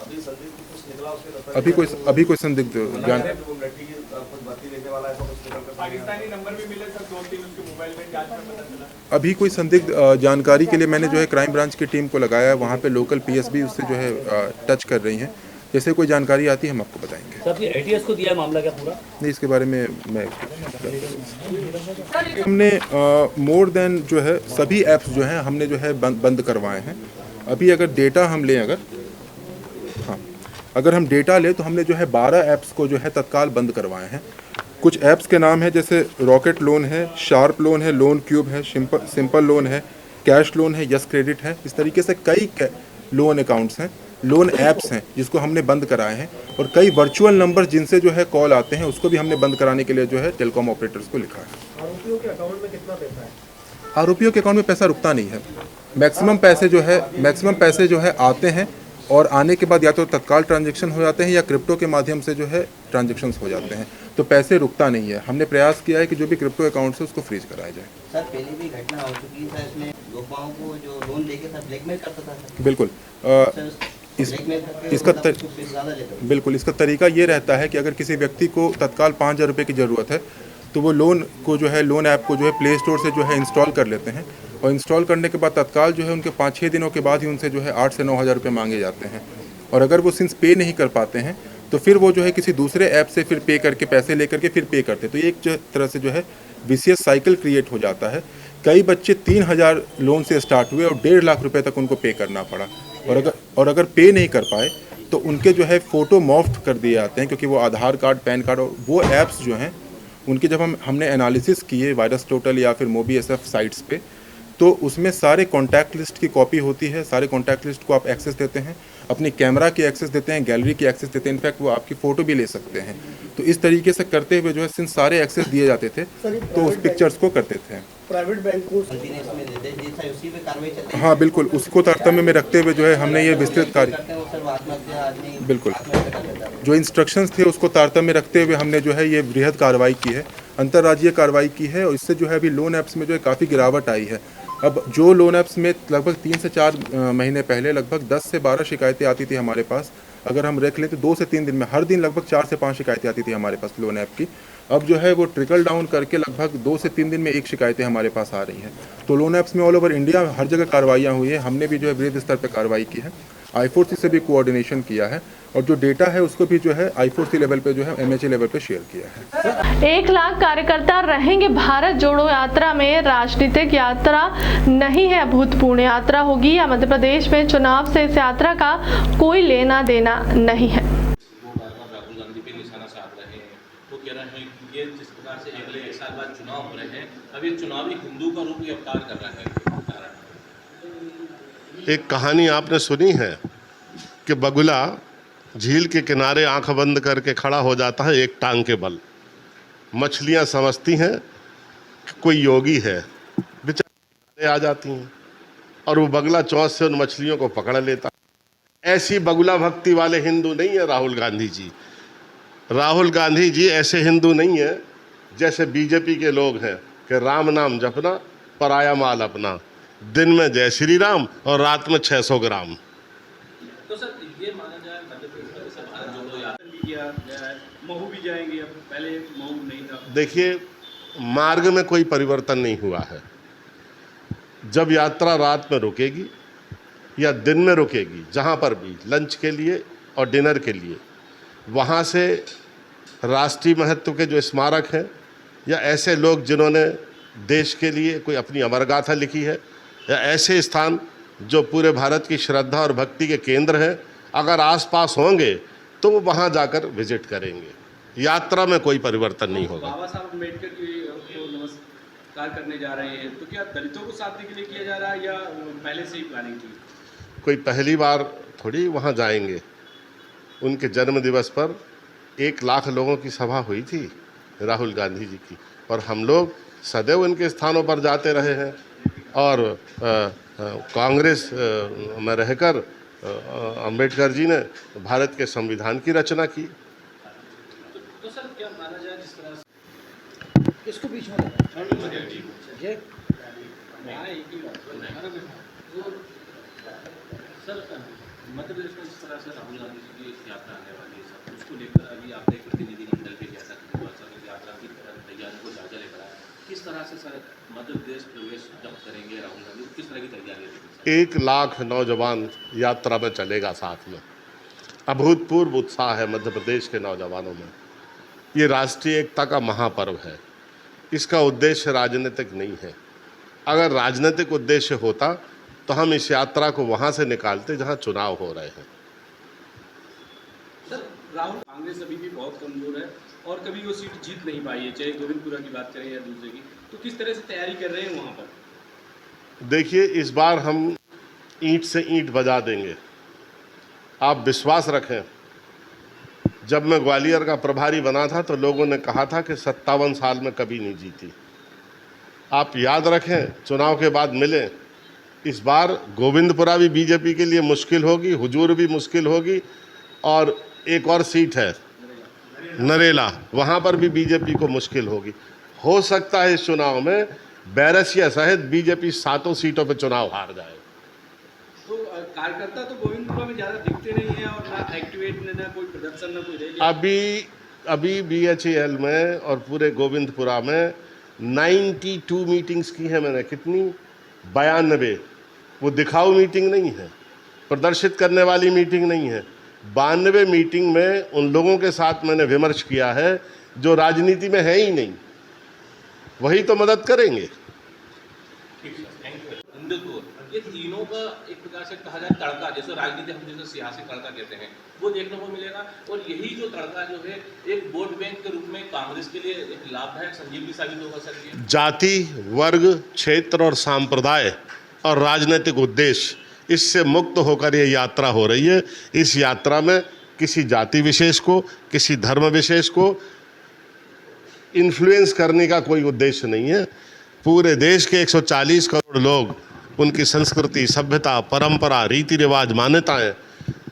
अभी कोई संदिग्ध अभी कोई संदिग्ध जानकारी के लिए मैंने जो है क्राइम ब्रांच की टीम को लगाया है, वहाँ पे लोकल PS भी उससे जो है टच कर रही हैं। जैसे कोई जानकारी आती है हम आपको बताएंगे। सर, ये ATS को दिया है मामला क्या पूरा? नहीं, इसके बारे में मैं हमने मोर देन जो है सभी ऐप्स जो हैं हमने जो है बंद करवाए हैं। अभी अगर डेटा हम लें, अगर हम डेटा लें तो हमने जो है 12 ऐप्स को जो है तत्काल बंद करवाए हैं। कुछ ऐप्स के नाम है जैसे रॉकेट लोन है, शार्प लोन है, लोन क्यूब है, सिंपल लोन है, कैश लोन है, यस क्रेडिट है। इस तरीके से कई लोन अकाउंट्स हैं, लोन ऐप्स हैं जिसको हमने बंद कराए हैं, और कई वर्चुअल नंबर जिनसे जो है कॉल आते हैं उसको भी हमने बंद कराने के लिए जो है टेलीकॉम ऑपरेटर्स को लिखा है। आरोपियों के अकाउंट में कितना पैसा है? आरोपियों के अकाउंट में पैसा रुकता नहीं है। मैक्सिमम पैसे जो है आते हैं, और आने के बाद या तो तत्काल ट्रांजैक्शन हो जाते हैं या क्रिप्टो के माध्यम से जो है ट्रांजैक्शंस हो जाते हैं, तो पैसे रुकता नहीं है। हमने प्रयास किया है कि जो भी क्रिप्टो अकाउंट्स है उसको फ्रीज कराया जाए। सर, पहले भी घटना हो चुकी है, इसमें लोगों को जो लोन लेके था ब्लैकमेल करता था। बिल्कुल, इसका तरीका ये रहता है कि अगर किसी व्यक्ति को तत्काल 5000 रुपये की ज़रूरत है तो वो लोन ऐप को जो है प्ले स्टोर से जो है इंस्टॉल कर लेते हैं, और इंस्टॉल करने के बाद तत्काल जो है उनके 5-6 दिनों के बाद ही उनसे जो है 8 से 9 हज़ार रुपये मांगे जाते हैं। और अगर वो सिंस पे नहीं कर पाते हैं तो फिर वो जो है किसी दूसरे ऐप से फिर पे करके पैसे लेकर के फिर पे करते हैं। तो ये एक तरह से जो है विशियस साइकिल क्रिएट हो जाता है। कई बच्चे 3000 लोन से स्टार्ट हुए और 1.5 लाख रुपए तक उनको पे करना पड़ा, और अगर पे नहीं कर पाए तो उनके जो है फ़ोटो मॉफ्ट कर दिए जाते हैं, क्योंकि वो आधार कार्ड, पैन कार्ड, और वो ऐप्स जो हैं उनके जब हमने एनालिसिस किए वायरस टोटल या फिर MobiSF साइट्स पे, तो उसमें सारे कॉन्टैक्ट लिस्ट की कॉपी होती है। सारे कॉन्टैक्ट लिस्ट को आप एक्सेस देते हैं, अपनी कैमरा की एक्सेस देते हैं, गैलरी की एक्सेस देते हैं, इनफैक्ट वो आपकी फ़ोटो भी ले सकते हैं। तो इस तरीके से करते हुए जो है सिंस सारे एक्सेस दिए जाते थे तो उस पिक्चर्स को करते थे। प्राइवेट बैंक को हाँ बिल्कुल, उसको तारतम्य में रखते हुए जो है हमने ये विस्तृत कार्य, बिल्कुल जो इंस्ट्रक्शंस थे उसको तारतम्य रखते हुए हमने जो है ये बृहद कार्रवाई की है, अंतर्राज्यीय कार्रवाई की है, और इससे जो है अभी लोन ऐप्स में जो है काफ़ी गिरावट आई है। अब जो लोन ऐप्स में लगभग 3 से 4 महीने पहले लगभग 10 से 12 शिकायतें आती थी हमारे पास, अगर हम रख लें तो 2 से 3 दिन में हर दिन लगभग 4 से 5 शिकायतें आती थी हमारे पास लोन ऐप की। अब जो है वो ट्रिकल डाउन करके लगभग 2 से 3 दिन में 1 शिकायतें हमारे पास आ रही हैं। तो लोन ऐप्स में ऑल ओवर इंडिया हर जगह कार्रवाइयाँ हुई है। हमने भी जो है वृहद स्तर पर कार्रवाई की है, I4C से भी कोऑर्डिनेशन किया है और जो डेटा है उसको भी जो है I4C लेवल पे जो है MHA लेवल पे शेयर किया है। 1 लाख कार्यकर्ता रहेंगे भारत जोड़ो यात्रा में। राजनीतिक यात्रा नहीं है, अभूतपूर्ण यात्रा होगी। या मध्य प्रदेश में चुनाव से इस यात्रा का कोई लेना देना नहीं है। वो राहुल गांधी पे निशाना साध रहे हैं, वो कह रहे हैं कि ये जिस प्रकार से अगले 1 साल बाद चुनाव हो रहे हैं, अब ये चुनावी हिंदू का रूप अवतार कर रहे हैं। एक कहानी आपने सुनी है कि बगुला झील के किनारे आंख बंद करके खड़ा हो जाता है एक टांग के बल। मछलियां समझती हैं कि कोई योगी है, बेचारे आ जाती हैं और वो बगुला चौंच से उन मछलियों को पकड़ लेता। ऐसी बगुला भक्ति वाले हिंदू नहीं है राहुल गांधी जी। राहुल गांधी जी ऐसे हिंदू नहीं है जैसे बीजेपी के लोग हैं कि राम नाम जपना, पराया माल अपना, दिन में जय श्री राम और रात में 600 ग्राम। तो सर ये माना जाए मध्य प्रदेश में जैसे भारत जोड़ो यात्रा भी किया गया है, महू भी जाएंगे, अब पहले महू नहीं था। देखिए, मार्ग में कोई परिवर्तन नहीं हुआ है। जब यात्रा रात में रुकेगी या दिन में रुकेगी, जहाँ पर भी लंच के लिए और डिनर के लिए, वहाँ से राष्ट्रीय महत्व के जो स्मारक हैं या ऐसे लोग जिन्होंने देश के लिए कोई अपनी अमरगाथा लिखी है या ऐसे स्थान जो पूरे भारत की श्रद्धा और भक्ति के केंद्र हैं, अगर आसपास होंगे तो वो वहाँ जाकर विजिट करेंगे। यात्रा में कोई परिवर्तन नहीं होगा। बाबा साहब अम्बेडकर को नमस्कार करने जा रहे हैं, तो क्या दलितों को साधने के लिए किया जा रहा है या पहले से ही प्लानिंग थी? कोई पहली बार थोड़ी वहाँ जाएंगे। उनके जन्म दिवस पर 1 लाख लोगों की सभा हुई थी राहुल गांधी जी की, और हम लोग सदैव उनके स्थानों पर जाते रहे हैं। और कांग्रेस में रहकर अंबेडकर जी ने भारत के संविधान की रचना की। तो सर क्या माना जाए जिस तरह से इसको बीच में सर मध्य प्रदेश में जिस तरह से राहुल गांधी जी की यात्रा आने वाली है, सब उसको लेकर अभी आपने एक प्रतिनिधिमंडल के जैसा यात्रा की तैयारी को जायजा लेकर आया, किस तरह से सर मध्य प्रदेश प्रवेश जब करेंगे राहुल गांधी, किस तरह की तैयारी? 1 लाख नौजवान यात्रा में चलेगा साथ में। अभूतपूर्व उत्साह है मध्य प्रदेश के नौजवानों में। ये राष्ट्रीय एकता का महापर्व है। इसका उद्देश्य राजनीतिक नहीं है। अगर राजनीतिक उद्देश्य होता तो हम इस यात्रा को वहाँ से निकालते जहाँ चुनाव हो रहे हैं। सर राहुल, कांग्रेस अभी भी बहुत कमजोर है और कभी वो सीट जीत नहीं पाई है, चाहे गोविंदपुरा की बात करें या दूसरे की, तो किस तरह से तैयारी कर रहे हैं वहाँ पर? देखिए, इस बार हम ईंट से ईंट बजा देंगे, आप विश्वास रखें। जब मैं ग्वालियर का प्रभारी बना था तो लोगों ने कहा था कि 57 साल में कभी नहीं जीती। आप याद रखें, चुनाव के बाद मिलें। इस बार गोविंदपुरा भी बीजेपी के लिए मुश्किल होगी, हुजूर भी मुश्किल होगी, और एक और सीट है नरेला, वहाँ पर भी बीजेपी को मुश्किल होगी। हो सकता है इस चुनाव में बैरसिया सहित बीजेपी 7 सीटों पर चुनाव हार जाए। तो कार्यकर्ता तो गोविंदपुरा में ज़्यादा दिखते नहीं है और ना एक्टिवेट, ना कोई प्रदर्शन, ना कोई रैली। अभी BHEL में और पूरे गोविंदपुरा में 92 मीटिंग्स की है मैंने। कितनी? 92। वो दिखाऊ मीटिंग नहीं है, प्रदर्शित करने वाली मीटिंग नहीं है। 92 मीटिंग में उन लोगों के साथ मैंने विमर्श किया है जो राजनीति में है ही नहीं, वही तो मदद करेंगे। हिंदुत्व, ये तीनों का एक प्रकार से कहा जाए तड़का, जैसे राजनीति हम जैसे सियासी तड़का कहते हैं, वो देखने को मिलेगा। और यही जो तड़का जो है एक वोट बैंक के रूप में कांग्रेस के लिए एक लाभदायक संजीवनी साबित होगा सर। जाति, वर्ग, क्षेत्र और सांप्रदाय और राजनीतिक उद्देश्य, इससे मुक्त होकर ये यात्रा हो रही है। इस यात्रा में किसी जाति विशेष को, किसी धर्म विशेष को इन्फ्लुएंस करने का कोई उद्देश्य नहीं है। पूरे देश के 140 करोड़ लोग, उनकी संस्कृति, सभ्यता, परंपरा, रीति रिवाज, मान्यताएं,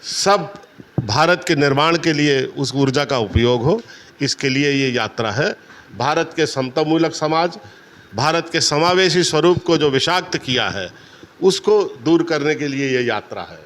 सब भारत के निर्माण के लिए उस ऊर्जा का उपयोग हो, इसके लिए ये यात्रा है। भारत के समतामूलक समाज, भारत के समावेशी स्वरूप को जो विषाक्त किया है उसको दूर करने के लिए ये यात्रा है।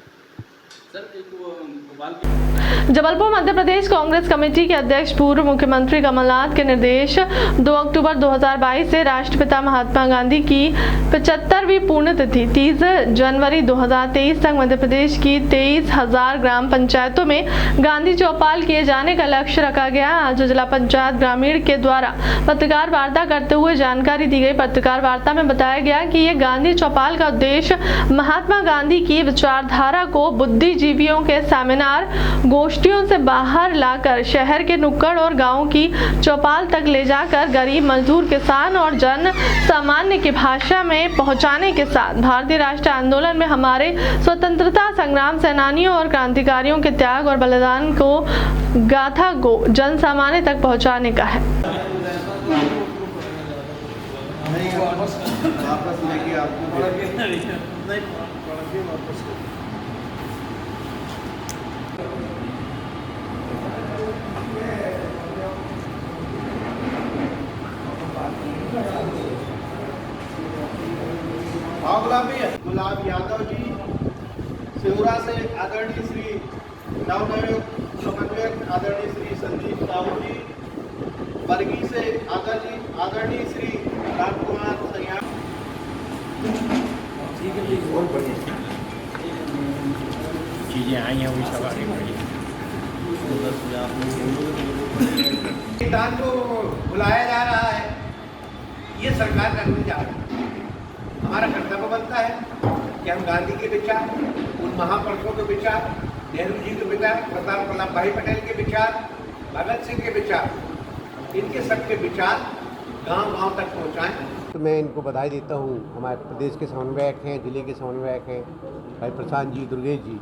जबलपुर मध्य प्रदेश कांग्रेस कमेटी के अध्यक्ष पूर्व मुख्यमंत्री कमलनाथ के निर्देश 2 अक्टूबर 2022 से राष्ट्रपिता महात्मा गांधी की 75वीं पुण्यतिथि 30 जनवरी 2023 तक मध्य प्रदेश की 23,000 ग्राम पंचायतों में गांधी चौपाल किए जाने का लक्ष्य रखा गया। आज जिला पंचायत ग्रामीण के द्वारा पत्रकार वार्ता करते हुए जानकारी दी गई। पत्रकार वार्ता में बताया गया कि ये गांधी चौपाल का उद्देश्य महात्मा गांधी की विचारधारा को बुद्धिजीवियों के सेमिनार गोष्ठियों से बाहर लाकर शहर के नुक्कड़ और गांवों की चौपाल तक ले जाकर गरीब, मजदूर, किसान और जन सामान्य की भाषा में पहुंचाने के साथ भारतीय राष्ट्रीय आंदोलन में हमारे स्वतंत्रता संग्राम सेनानियों और क्रांतिकारियों के त्याग और बलिदान को गाथा को जन सामान्य तक पहुंचाने का है। गुलाब यादव जी, सिहुरा से आदरणीय श्री नवनियुक्त समन्वयक आदरणीय श्री संदीप साहू जी, बरगी से आदरणीय श्री रामकुमार सैया। चीजें आई हैं वही सब आगे बढ़ी। दान को बुलाया जा रहा है, ये सरकार करने जा रही है। हमारा कर्तव्य बनता है कि हम गांधी के विचार, उन महापुरुषों के विचार, नेहरू जी के विचार, सरदार वल्लभ भाई पटेल के विचार, भगत सिंह के विचार, इनके सबके विचार गांव-गांव तक पहुंचाएं। तो मैं इनको बधाई देता हूं। हमारे प्रदेश के समन्वयक हैं, जिले के समन्वयक हैं भाई प्रशांत जी, दुर्गेश जी,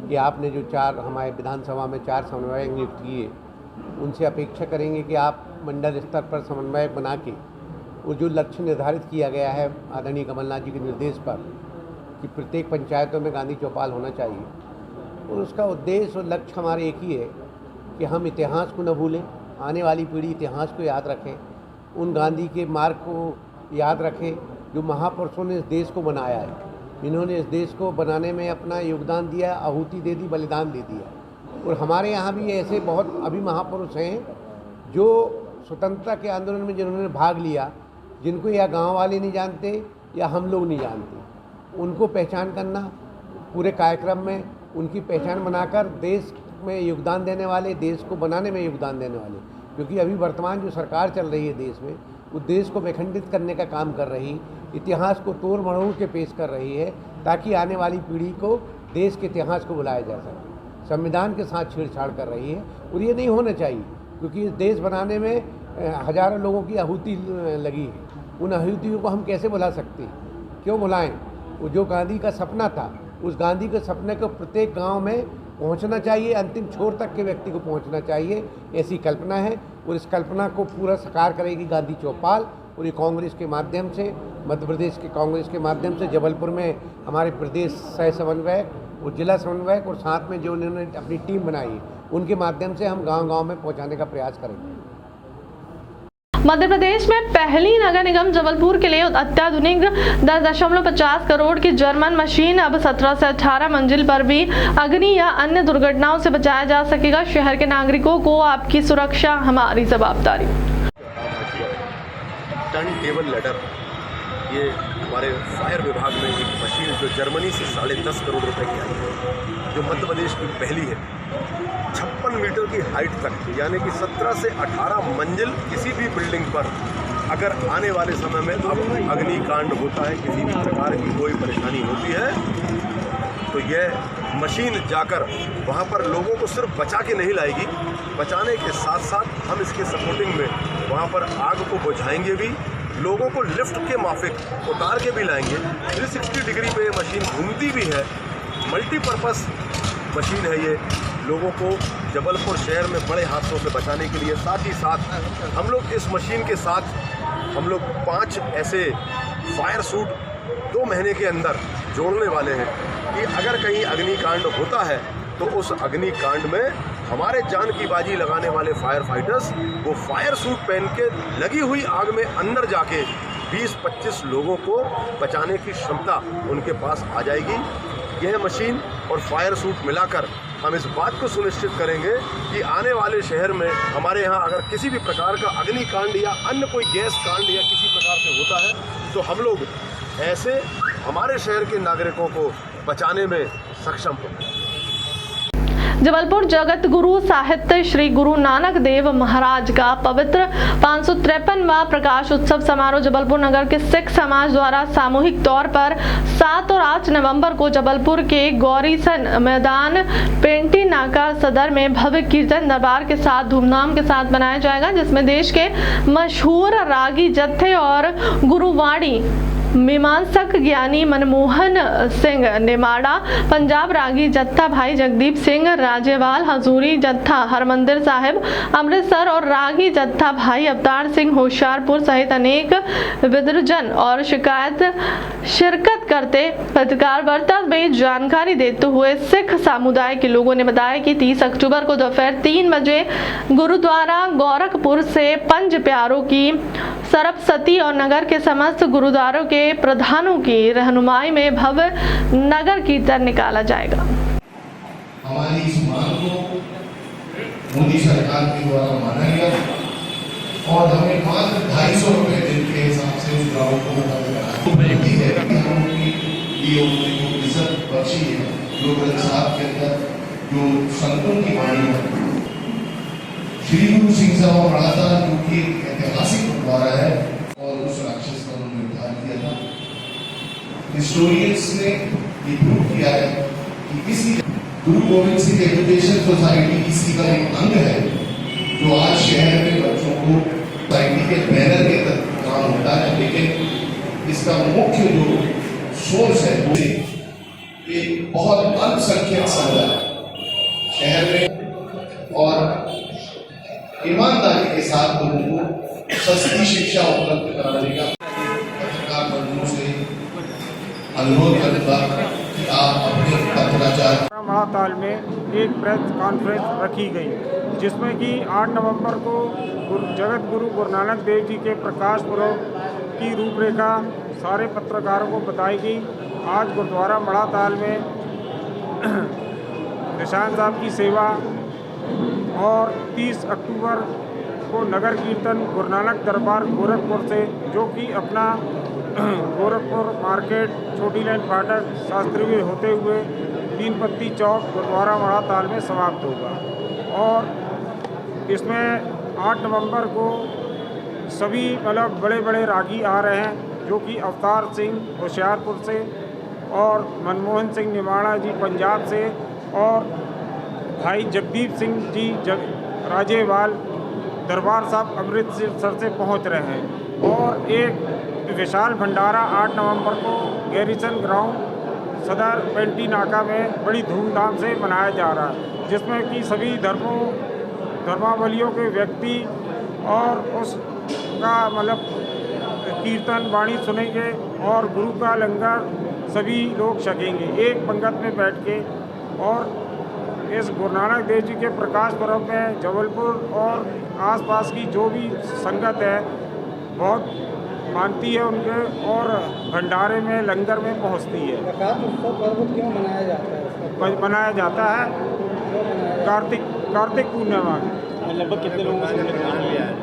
कि आपने जो हमारे विधानसभा में 4 समन्वयक नियुक्त किए, उनसे अपेक्षा करेंगे कि आप मंडल स्तर पर समन्वयक बना के वो जो लक्ष्य निर्धारित किया गया है आदरणीय कमलनाथ जी के निर्देश पर कि प्रत्येक पंचायतों में गांधी चौपाल होना चाहिए, और उसका उद्देश्य और लक्ष्य हमारे एक ही है कि हम इतिहास को न भूलें, आने वाली पीढ़ी इतिहास को याद रखें, उन गांधी के मार्ग को याद रखें जो महापुरुषों ने इस देश को बनाया है, इन्होंने इस देश को बनाने में अपना योगदान दिया, आहुति दे दी, बलिदान दे दिया। और हमारे यहाँ भी ऐसे बहुत अभी महापुरुष हैं जो स्वतंत्रता के आंदोलन में जिन्होंने भाग लिया, जिनको या गांव वाले नहीं जानते या हम लोग नहीं जानते, उनको पहचान करना, पूरे कार्यक्रम में उनकी पहचान बनाकर देश में योगदान देने वाले, देश को बनाने में योगदान देने वाले, क्योंकि अभी वर्तमान जो सरकार चल रही है देश में, वो देश को विखंडित करने का काम कर रही, इतिहास को तोड़ मरोड़ के पेश कर रही है ताकि आने वाली पीढ़ी को देश के इतिहास को बुलाया जा सके। संविधान के साथ छेड़छाड़ कर रही है और ये नहीं होना चाहिए, क्योंकि इस देश बनाने में हजारों लोगों की आहुति लगी है। उन आहुतियों को हम कैसे बुला सकते हैं? क्यों बुलाएं? वो जो गांधी का सपना था, उस गांधी के सपने को प्रत्येक गांव में पहुंचना चाहिए, अंतिम छोर तक के व्यक्ति को पहुंचना चाहिए, ऐसी कल्पना है। और इस कल्पना को पूरा साकार करेगी गांधी चौपाल। और ये कांग्रेस के माध्यम से, मध्य प्रदेश के कांग्रेस के माध्यम से जबलपुर में हमारे प्रदेश सह समन्वयक और जिला समन्वयक और साथ में जो उन्होंने अपनी टीम बनाई, उनके माध्यम से हम गांव-गांव में पहुंचाने का प्रयास करेंगे। मध्य प्रदेश में पहली नगर निगम जबलपुर के लिए अत्याधुनिक 10.50 करोड़ की जर्मन मशीन। अब 17 से 18 मंजिल पर भी अग्नि या अन्य दुर्घटनाओं से बचाया जा सकेगा। शहर के नागरिकों को आपकी सुरक्षा हमारी जवाबदारी। टर्न टेबल लैडर, ये हमारे फायर विभाग में एक मशीन जो जर्मनी से 10.5 करोड़ रुपए की आई है, जो मध्य प्रदेश की पहली है। 56 मीटर की हाइट तक, यानी कि 17 से 18 मंजिल किसी भी बिल्डिंग पर अगर आने वाले समय में अब अग्निकांड होता है, किसी भी प्रकार की कोई परेशानी होती है, तो यह मशीन जाकर वहां पर लोगों को सिर्फ बचा के नहीं लाएगी, बचाने के साथ साथ हम इसके सपोर्टिंग में वहां पर आग को बुझाएंगे भी, लोगों को लिफ्ट के माफिक उतार के भी लाएंगे। 360 डिग्री पे ये मशीन घूमती भी है, मल्टीपर्पज़ मशीन है ये, लोगों को जबलपुर शहर में बड़े हादसों से बचाने के लिए। साथ ही साथ हम लोग इस मशीन के साथ 5 ऐसे फायर सूट 2 महीने के अंदर जोड़ने वाले हैं कि अगर कहीं अग्निकांड होता है तो उस अग्निकांड में हमारे जान की बाजी लगाने वाले फायर फाइटर्स वो फायर सूट पहन के लगी हुई आग में अंदर जाके 20-25 लोगों को बचाने की क्षमता उनके पास आ जाएगी। यह मशीन और फायर सूट मिलाकर हम इस बात को सुनिश्चित करेंगे कि आने वाले शहर में हमारे यहाँ अगर किसी भी प्रकार का अग्निकांड या अन्य कोई गैस कांड या किसी प्रकार से होता है तो हम लोग ऐसे हमारे शहर के नागरिकों को बचाने में सक्षम हों। जबलपुर जगत गुरु साहित्य श्री गुरु नानक देव महाराज का पवित्र 553वां प्रकाश उत्सव समारोह जबलपुर नगर के सिख समाज द्वारा सामूहिक तौर पर 7 और 8 नवंबर को जबलपुर के गौरीसन मैदान पेंटी नाका सदर में भव्य कीर्तन दरबार के साथ धूमधाम के साथ मनाया जाएगा, जिसमें देश के मशहूर रागी जत्थे और गुरुवाणी मीमांसक ज्ञानी मनमोहन सिंह निमाड़ा, पंजाब रागी जत्था भाई जगदीप सिंह राजेवाल, हजूरी जत्था हरमंदिर साहिब अमृतसर और रागी जत्था भाई अवतार सिंह होशियारपुर सहित अनेक विद्वजन और शिरकत करते। पत्रकार वार्ता में जानकारी देते हुए सिख समुदाय के लोगों ने बताया कि 30 अक्टूबर को दोपहर 3 बजे गुरुद्वारा गोरखपुर से पंज प्यारों की सरस्वती और नगर के समस्त गुरुद्वारों के प्रधानों की रहनुमाई में भव्य नगर कीर्तन निकाला जाएगा। हमारी इस मांग को मोदी सरकार के द्वारा माना गया और हमें मात्र 250 रुपए दिन के हिसाब से उस गाँव को मिलती है कि हम लिए उनको इज्जत बख्शी है। जो ग्रंथ साहब के अंदर जो संतों की वाणी है, श्री गुरु सिंह सभा पढ़ाता जो कि ऐतिहासिक गुरुद्वारा है और उस राक्षस का उन्होंने उद्धार किया था। हिस्टोरियंस ने ये प्रूव किया है कि किसी गुरु गोविंद सिंह एजुकेशन सोसाइटी इसी का एक अंग है जो आज शहर में बच्चों को सोसाइटी के बैनर के तहत काम होता है, लेकिन इसका मुख्य जो सोर्स है वो एक बहुत अल्पसंख्यक समुदाय शहर में और ईमानदारी के साथ लोगों को सस्ती शिक्षा उपलब्ध कराने का पत्रकार बंधुओं से अनुरोध करूंगा कि आप अपने पत्राचार महाताल में एक प्रेस कॉन्फ्रेंस रखी गई, जिसमें कि 8 नवंबर को जगत गुरु गुरु नानक देव जी के प्रकाश पर्व की रूपरेखा सारे पत्रकारों को बताई गई। आज गुरुद्वारा मड़ाताल में निशान साहब की सेवा और 30 अक्टूबर को नगर कीर्तन गुरु नानक दरबार गोरखपुर से, जो कि अपना गोरखपुर मार्केट छोटी लाइन फाटक शास्त्री में होते हुए 3 पत्ती चौक गुरुद्वारा मड़ाताल में समाप्त होगा। और इसमें 8 नवंबर को सभी मतलब बड़े बड़े रागी आ रहे हैं, जो कि अवतार सिंह होशियारपुर से और मनमोहन सिंह निमाड़ा जी पंजाब से और भाई जगदीप सिंह जी राजेवाल दरबार साहब अमृतसर से पहुंच रहे हैं। और एक विशाल भंडारा 8 नवंबर को गैरिसन ग्राउंड सदर पेंटी नाका में बड़ी धूमधाम से मनाया जा रहा है, जिसमें कि सभी धर्मावलियों के व्यक्ति और उसका मतलब कीर्तन वाणी सुनेंगे और गुरु का लंगर सभी लोग छकेंगे एक पंगत में बैठ के। और इस गुरु नानक देव जी के प्रकाश पर्व में जबलपुर और आसपास की जो भी संगत है बहुत मानती है उनके और भंडारे में लंगर में पहुंचती है। प्रकाश उत्सव पर्व क्यों मनाया जाता है? मनाया जाता है कार्तिक पूर्णिमा में। लगभग कितने लोगों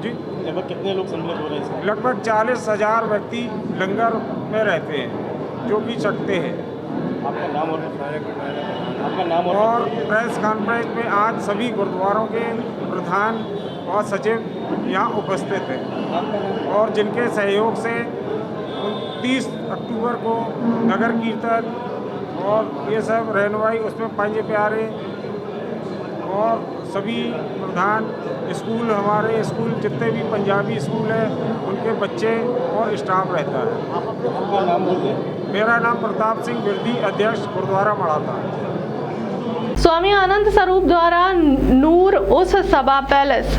जी लगभग कितने लोग सम्मिलित हो रहे हैं? लगभग 40,000 व्यक्ति लंगर में रहते हैं, जो कि छकते हैं। आपका नाम और प्रेस कॉन्फ्रेंस में आज सभी गुरुद्वारों के प्रधान और सचिव यहाँ उपस्थित हैं और जिनके सहयोग से 30 अक्टूबर को नगर कीर्तन और ये सब रहनुमाई उसमें पंज प्यारे और सभी प्रधान स्कूल हमारे स्कूल जितने भी पंजाबी स्कूल हैं उनके बच्चे और स्टाफ रहता है। आपका नाम बोलिए। मेरा नाम प्रताप सिंह बिरदी, अध्यक्ष गुरुद्वारा मड़ाताल। स्वामी आनंद स्वरूप द्वारा नूर उस सभा पैलेस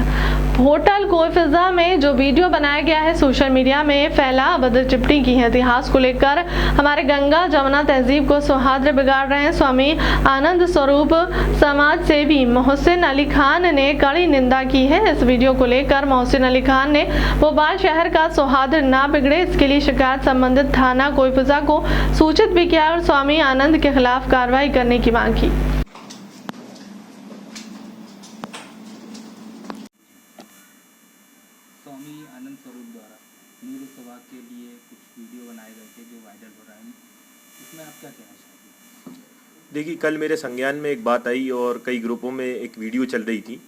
होटल कोई फिजा में जो वीडियो बनाया गया है सोशल मीडिया में फैला अभद्र टिप्पणी की है। इतिहास को लेकर हमारे गंगा जमुना तहजीब को सौहार्द बिगाड़ रहे हैं स्वामी आनंद स्वरूप समाज सेवी मोहसिन अली खान ने कड़ी निंदा की है। इस वीडियो को लेकर मोहसिन अली खान ने भोपाल शहर का सौहार्द ना बिगड़े इसके लिए शिकायत संबंधित थाना कोई फिजा को सूचित भी किया और स्वामी आनंद के खिलाफ कार्रवाई करने की मांग की। स्वामी आनंद स्वरूप द्वारा नूर सभा के लिए कुछ वीडियो बनाए गए थे जो वायरल हो रहा है, इसमें आप क्या कहना चाहते हैं? देखिए, कल मेरे संज्ञान में एक बात आई और कई ग्रुपों में एक वीडियो चल रही थी।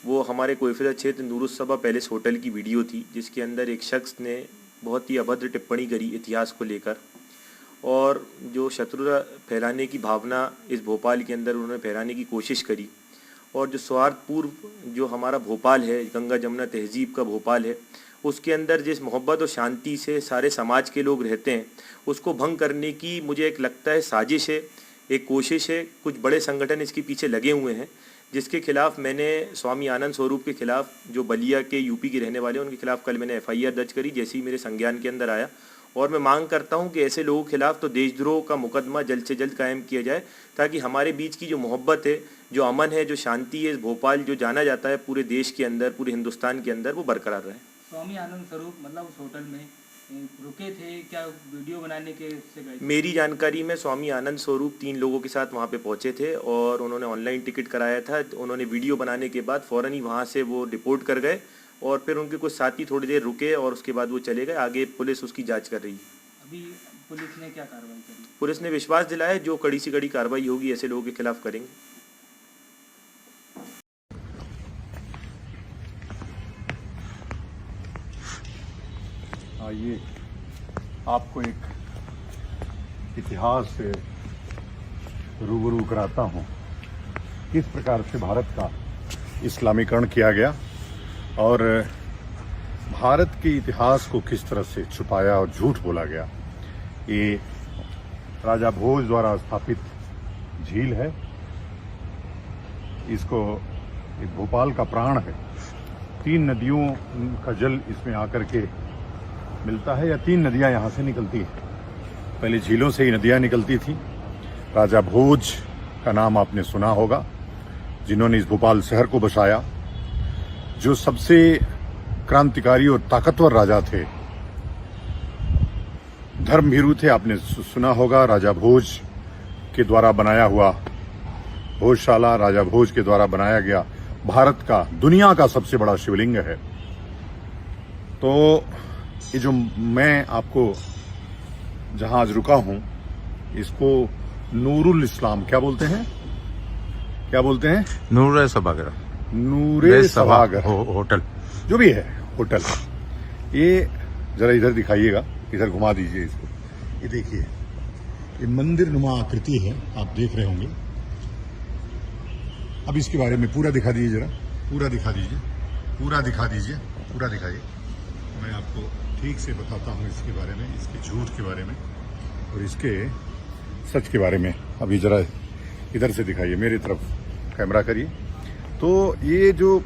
वो हमारे कोईफिजा क्षेत्र नूरुस सभा पैलेस होटल की वीडियो थी, जिसके अंदर एक शख्स ने बहुत ही अभद्र टिप्पणी करी इतिहास को लेकर और जो शत्रुता फैलाने की भावना इस भोपाल के अंदर उन्होंने फैलाने की कोशिश करी और जो स्वार्थपूर्व जो हमारा भोपाल है, गंगा जमुना तहजीब का भोपाल है, उसके अंदर जिस मोहब्बत और शांति से सारे समाज के लोग रहते हैं उसको भंग करने की मुझे एक लगता है साजिश है, एक कोशिश है। कुछ बड़े संगठन इसके पीछे लगे हुए हैं, जिसके खिलाफ मैंने स्वामी आनंद स्वरूप के खिलाफ जो बलिया के यूपी के रहने वाले हैं उनके खिलाफ कल मैंने FIR दर्ज करी जैसे ही मेरे संज्ञान के अंदर आया। और मैं मांग करता हूं कि ऐसे लोगों के खिलाफ तो देशद्रोह का मुकदमा जल्द से जल्द कायम किया जाए, ताकि हमारे बीच की जो मोहब्बत है, जो अमन है, जो शांति है, इस भोपाल जो जाना जाता है पूरे देश के अंदर, पूरे हिंदुस्तान के अंदर, वो बरकरार रहे। स्वामी आनंद स्वरूप मतलब उस होटल में रुके थे क्या, वीडियो बनाने के से गए थे? मेरी जानकारी में स्वामी आनंद स्वरूप 3 लोगों के साथ वहाँ पे पहुँचे थे और उन्होंने ऑनलाइन टिकट कराया था। उन्होंने वीडियो बनाने के बाद फ़ौरन ही वहाँ से वो रिपोर्ट कर गए और फिर उनके कुछ साथी थोड़ी देर रुके और उसके बाद वो चले गए। आगे पुलिस उसकी जांच कर रही है। अभी पुलिस ने क्या कार्रवाई करी? पुलिस ने विश्वास दिलाया जो कड़ी से कड़ी कार्रवाई होगी ऐसे लोगों के खिलाफ करेंगे। आइए आपको एक इतिहास से रूबरू कराता हूँ किस प्रकार से भारत का इस्लामीकरण किया गया और भारत के इतिहास को किस तरह से छुपाया और झूठ बोला गया। ये राजा भोज द्वारा स्थापित झील है, इसको भोपाल का प्राण है। 3 नदियों का जल इसमें आकर के मिलता है या 3 नदियां यहाँ से निकलती हैं। पहले झीलों से ही नदियां निकलती थी। राजा भोज का नाम आपने सुना होगा, जिन्होंने इस भोपाल शहर को बसाया, जो सबसे क्रांतिकारी और ताकतवर राजा थे, धर्मभीरू थे। आपने सुना होगा राजा भोज के द्वारा बनाया हुआ भोजशाला, राजा भोज के द्वारा बनाया गया भारत का, दुनिया का सबसे बड़ा शिवलिंग है। तो ये जो मैं आपको जहां आज रुका हूं, इसको नूरुल इस्लाम क्या बोलते हैं? क्या बोलते हैं? नूरे सभागर, नूरे सभागर होटल, जो भी है होटल। ये जरा इधर दिखाइएगा, इधर घुमा दीजिए इसको। ये देखिए, ये मंदिर नुमा आकृति है, आप देख रहे होंगे। अब इसके बारे में पूरा दिखा दीजिए, जरा पूरा दिखा दीजिए, पूरा दिखा दीजिए, पूरा दिखाइए। मैं आपको ठीक से बताता हूँ इसके बारे में, इसके झूठ के बारे में और इसके सच के बारे में। अभी जरा इधर से दिखाइए, मेरी तरफ कैमरा करिए। तो ये जो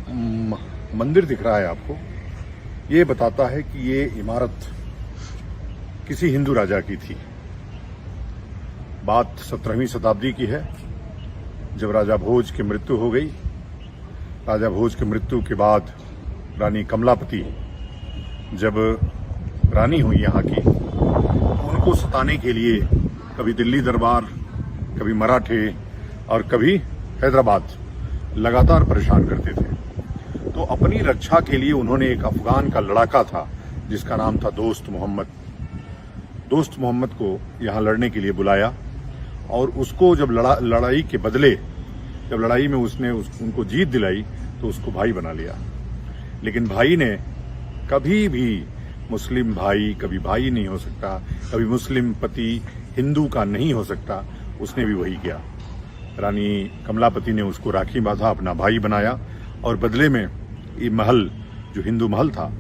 मंदिर दिख रहा है आपको, ये बताता है कि ये इमारत किसी हिंदू राजा की थी। बात 17वीं शताब्दी की है, जब राजा भोज की मृत्यु हो गई। राजा भोज की मृत्यु के बाद रानी कमलापति जब रानी हुई यहाँ की, उनको सताने के लिए कभी दिल्ली दरबार, कभी मराठे और कभी हैदराबाद लगातार परेशान करते थे। तो अपनी रक्षा के लिए उन्होंने एक अफगान का लड़ाका था जिसका नाम था दोस्त मोहम्मद। दोस्त मोहम्मद को यहाँ लड़ने के लिए बुलाया और उसको जब लड़ाई के बदले, जब लड़ाई में उसने उनको जीत दिलाई तो उसको भाई बना लिया। लेकिन भाई ने कभी भी मुस्लिम भाई कभी भाई नहीं हो सकता, कभी मुस्लिम पति हिंदू का नहीं हो सकता। उसने भी वही किया। रानी कमलापति ने उसको राखी बांधा, अपना भाई बनाया और बदले में ये महल, जो हिंदू महल था,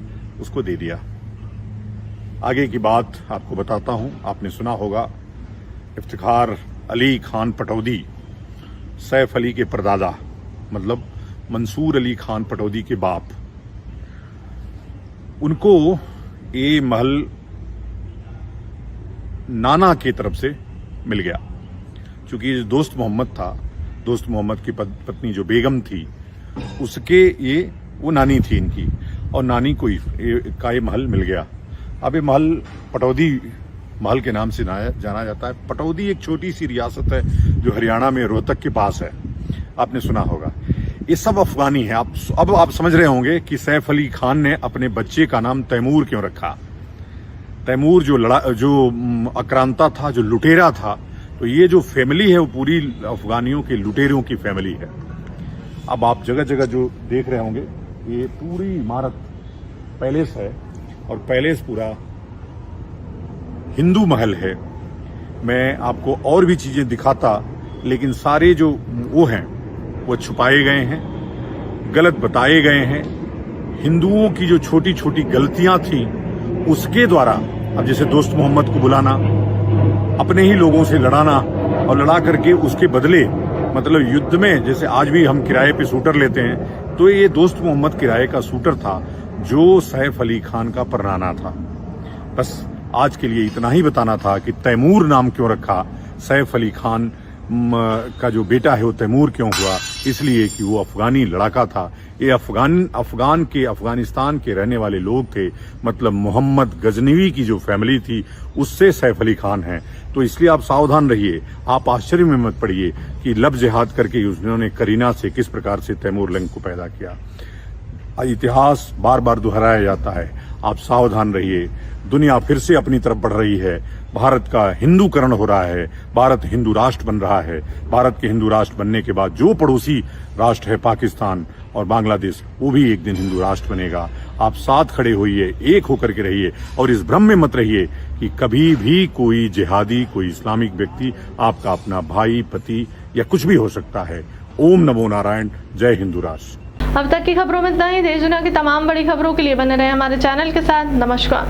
उसको दे दिया। आगे की बात आपको बताता हूं। आपने सुना होगा इफ्तिखार अली खान पटौदी, सैफ अली के परदादा, मतलब मंसूर अली खान पटौदी के बाप, उनको ये महल नाना की तरफ से मिल गया, क्योंकि दोस्त मोहम्मद था, दोस्त मोहम्मद की पत्नी जो बेगम थी उसके ये वो नानी थी इनकी, और नानी को ये महल मिल गया। अब ये महल पटौदी महल के नाम से जाना जाता है। पटौदी एक छोटी सी रियासत है जो हरियाणा में रोहतक के पास है, आपने सुना होगा। ये सब अफगानी है। अब आप समझ रहे होंगे कि सैफ अली खान ने अपने बच्चे का नाम तैमूर क्यों रखा। तैमूर जो आक्रांता था, जो लुटेरा था, तो ये जो फैमिली है वो पूरी अफगानियों के लुटेरों की फैमिली है। अब आप जगह जगह जो देख रहे होंगे ये पूरी इमारत पैलेस है, और पैलेस पूरा हिंदू महल है। मैं आपको और भी चीजें दिखाता, लेकिन सारे जो वो हैं वो छुपाए गए हैं, गलत बताए गए हैं। हिंदुओं की जो छोटी छोटी गलतियां थी उसके द्वारा, अब जैसे दोस्त मोहम्मद को बुलाना, अपने ही लोगों से लड़ाना, और लड़ा करके उसके बदले मतलब युद्ध में, जैसे आज भी हम किराए पे शूटर लेते हैं, तो ये दोस्त मोहम्मद किराए का शूटर था जो सैफ अली खान का परनाना था। बस आज के लिए इतना ही बताना था कि तैमूर नाम क्यों रखा, सैफ अली खान का जो बेटा है वो तैमूर क्यों हुआ, इसलिए कि वो अफगानी लड़ाका था। ये अफगानिस्तान के रहने वाले लोग थे, मतलब मोहम्मद गजनवी की जो फैमिली थी उससे सैफ अली खान है। तो इसलिए आप सावधान रहिए, आप आश्चर्य में मत पड़िए कि लब जिहाद करके उन्होंने करीना से किस प्रकार से तैमूर लंग को पैदा किया। इतिहास बार बार दोहराया जाता है, आप सावधान रहिए। दुनिया फिर से अपनी तरफ बढ़ रही है, भारत का हिंदूकरण हो रहा है, भारत हिंदू राष्ट्र बन रहा है। भारत के हिंदू राष्ट्र बनने के बाद जो पड़ोसी राष्ट्र है पाकिस्तान और बांग्लादेश, वो भी एक दिन हिंदू राष्ट्र बनेगा। आप साथ खड़े होइए, एक होकर के रहिए, और इस भ्रम में मत रहिए कि कभी भी कोई जिहादी, कोई इस्लामिक व्यक्ति आपका अपना भाई, पति या कुछ भी हो सकता है। ओम नमो नारायण, जय हिंदू राष्ट्र। अब तक की खबरों में इतना ही। देश दुनिया की तमाम बड़ी खबरों के लिए बने रहे हमारे चैनल के साथ। नमस्कार।